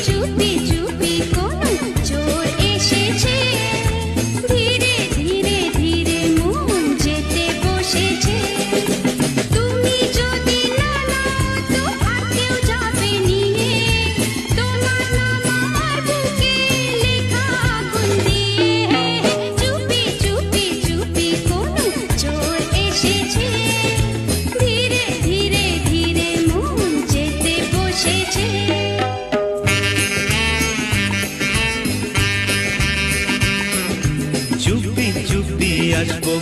চুপি চুপি কোনো চোর এসেছে, ধীরে ধীরে ধীরে মন যেতে বসেছে। তুমি যদি না নাও তো আর কেউ যাবে নিয়ে, তোমার নাম আমার বুকে লেখা আগুন দিয়ে। চুপি চুপি চুপি কোনো চোর এসেছে, ধীরে ধীরে ধীরে মন যেতে বসেছে। চুপি চুপি আসবো